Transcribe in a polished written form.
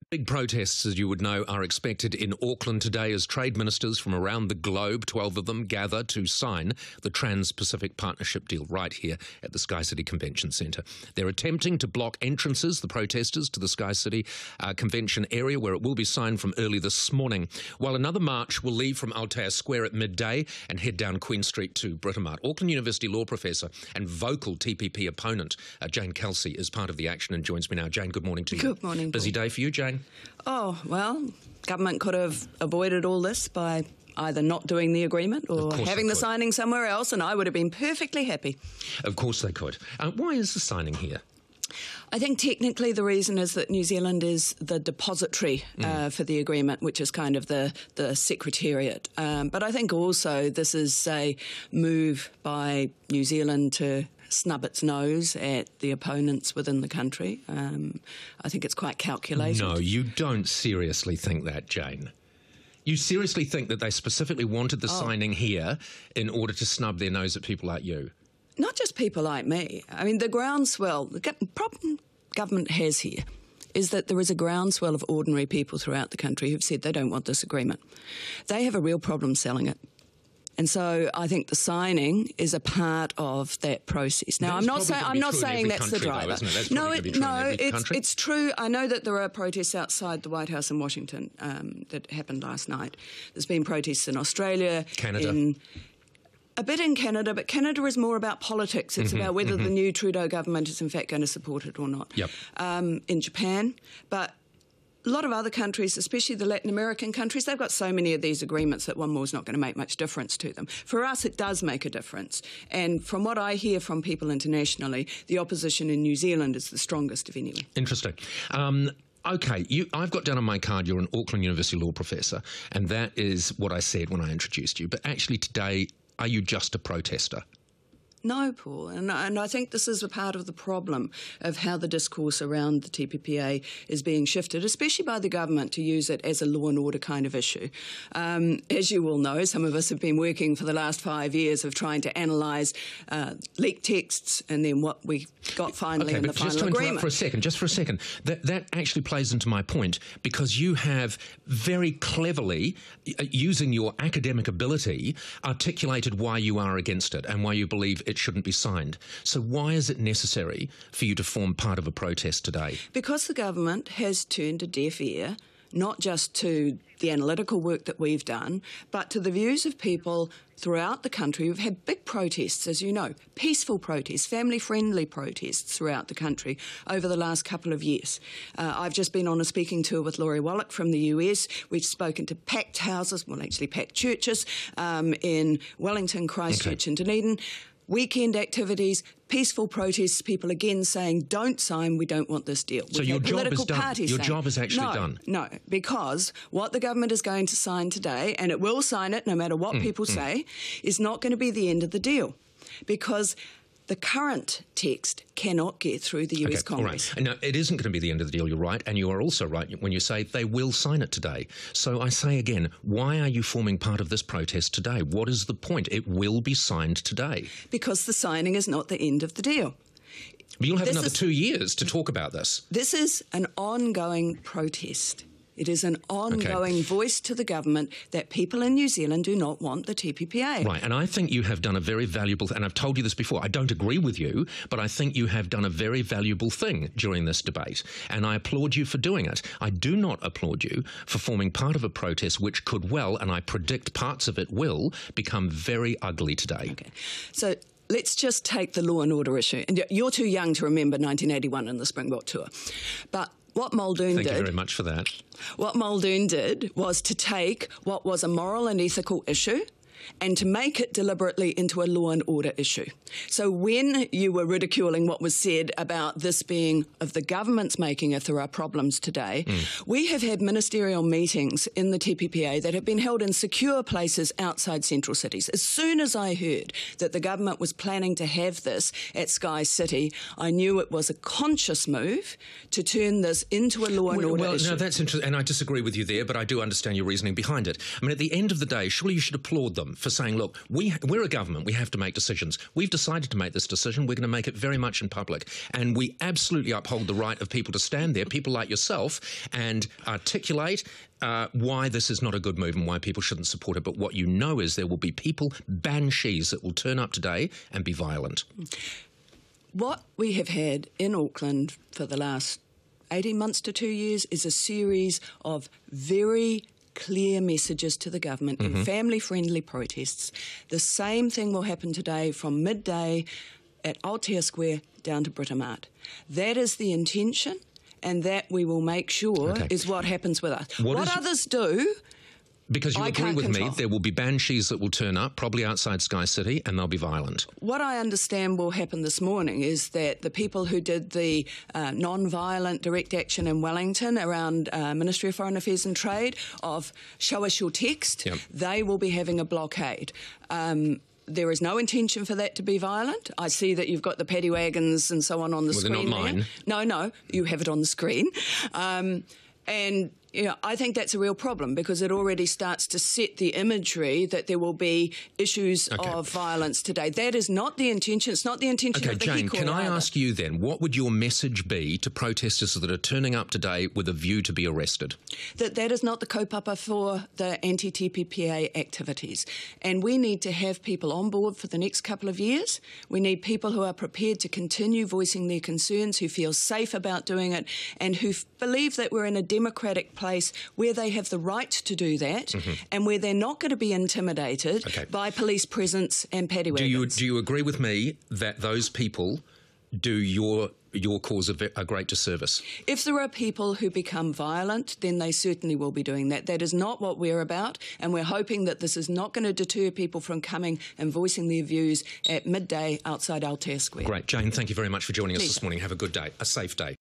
Big protests, as you would know, are expected in Auckland today as trade ministers from around the globe, 12 of them, gather to sign the Trans-Pacific Partnership deal right here at the Sky City Convention Centre. They're attempting to block entrances, the protesters, to the Sky City Convention area where it will be signed from early this morning, while another march will leave from Aotea Square at midday and head down Queen Street to Britomart. Auckland University law professor and vocal TPP opponent Jane Kelsey is part of the action and joins me now. Jane, good morning to you. Good morning, Paul. Busy day for you, Jane? Oh, well, government could have avoided all this by either not doing the agreement or having the signing somewhere else, and I would have been perfectly happy. Of course they could. Why is the signing here? I think technically the reason is that New Zealand is the depository for the agreement, which is kind of the secretariat. But I think also this is a move by New Zealand to snub its nose at the opponents within the country. I think it's quite calculated. No, you don't seriously think that, Jane. You seriously think that they specifically wanted the signing here in order to snub their nose at people like you? Not just people like me. I mean, the groundswell, the problem government has here is that there is a groundswell of ordinary people throughout the country who've said they don't want this agreement. They have a real problem selling it. And so I think the signing is a part of that process. Now, I'm not saying that's the driver. It's true. I know that there are protests outside the White House in Washington that happened last night. There's been protests in Australia, Canada. A bit in Canada, but Canada is more about politics. It's about whether the new Trudeau government is in fact going to support it or not. Yep. In Japan, but a lot of other countries, especially the Latin American countries, they've got so many of these agreements that one more is not going to make much difference to them. For us, it does make a difference. And from what I hear from people internationally, the opposition in New Zealand is the strongest of anyone. Interesting. Okay, I've got down on my card you're an Auckland University law professor, and that is what I said when I introduced you. But actually today, are you just a protester? No, Paul, and I think this is a part of the problem of how the discourse around the TPPA is being shifted, especially by the government to use it as a law and order kind of issue. As you all know, some of us have been working for the last 5 years of trying to analyse leaked texts and then what we got finally in the final agreement. Just for a second, that actually plays into my point, because you have very cleverly, using your academic ability, articulated why you are against it and why you believe it shouldn't be signed. So why is it necessary for you to form part of a protest today? Because the government has turned a deaf ear, not just to the analytical work that we've done, but to the views of people throughout the country who've had big protests, as you know, peaceful protests, family-friendly protests throughout the country over the last couple of years. I've just been on a speaking tour with Laurie Wallach from the US. We've spoken to packed houses, well, actually packed churches in Wellington, Christchurch and Dunedin. Weekend activities, peaceful protests, people again saying, don't sign, we don't want this deal. So your job is done. Your job is actually done. No, because what the government is going to sign today, and it will sign it no matter what people say, is not going to be the end of the deal. Because the current text cannot get through the US Congress. All right. Now, it isn't going to be the end of the deal, you're right, and you are also right when you say they will sign it today. So I say again, why are you forming part of this protest today? What is the point? It will be signed today. Because the signing is not the end of the deal. But you'll have another 2 years to talk about this. This is an ongoing protest. It is an ongoing voice to the government that people in New Zealand do not want the TPPA. Right, and I think you have done a very valuable, and I've told you this before, I don't agree with you, but I think you have done a very valuable thing during this debate, and I applaud you for doing it. I do not applaud you for forming part of a protest which could well, and I predict parts of it will, become very ugly today. Okay, so let's just take the law and order issue. And you're too young to remember 1981 and the Springbok Tour, but what Muldoon did... Thank you very much for that. What Muldoon did was to take what was a moral and ethical issue and to make it deliberately into a law and order issue. So when you were ridiculing what was said about this being of the government's making if there are problems today, we have had ministerial meetings in the TPPA that have been held in secure places outside central cities. As soon as I heard that the government was planning to have this at Sky City, I knew it was a conscious move to turn this into a law and order issue. No, that's interesting, and I disagree with you there, but I do understand your reasoning behind it. I mean, at the end of the day, surely you should applaud them them for saying, look, we're a government, we have to make decisions. We've decided to make this decision, we're going to make it very much in public. And we absolutely uphold the right of people to stand there, people like yourself, and articulate why this is not a good move and why people shouldn't support it. But what you know is there will be people, banshees, that will turn up today and be violent. What we have had in Auckland for the last 18 months to 2 years is a series of very clear messages to the government in family-friendly protests. The same thing will happen today from midday at Aotea Square down to Britomart. That is the intention, and that we will make sure is what happens with us. What others do, because you agree with me, there will be banshees that will turn up, probably outside Sky City, and they'll be violent. What I understand will happen this morning is that the people who did the non-violent direct action in Wellington around Ministry of Foreign Affairs and Trade of show us your text, they will be having a blockade. There is no intention for that to be violent. I see that you've got the paddy wagons and so on the screen. They're not mine. No, you have it on the screen. And you know, I think that's a real problem because it already starts to set the imagery that there will be issues of violence today. That is not the intention. It's not the intention of the Jane, Hiko can I either. ask you then, what would your message be to protesters that are turning up today with a view to be arrested? That is not the kaupapa for the anti-TPPA activities. And we need to have people on board for the next couple of years. We need people who are prepared to continue voicing their concerns, who feel safe about doing it, and who believe that we're in a democratic place where they have the right to do that and where they're not going to be intimidated by police presence and paddy wagons. Do you agree with me that those people do your cause a great disservice? If there are people who become violent, then they certainly will be doing that. That is not what we're about, and we're hoping that this is not going to deter people from coming and voicing their views at midday outside Aotea Square. Great. Jane, thank you very much for joining us this morning. Have a good day, a safe day.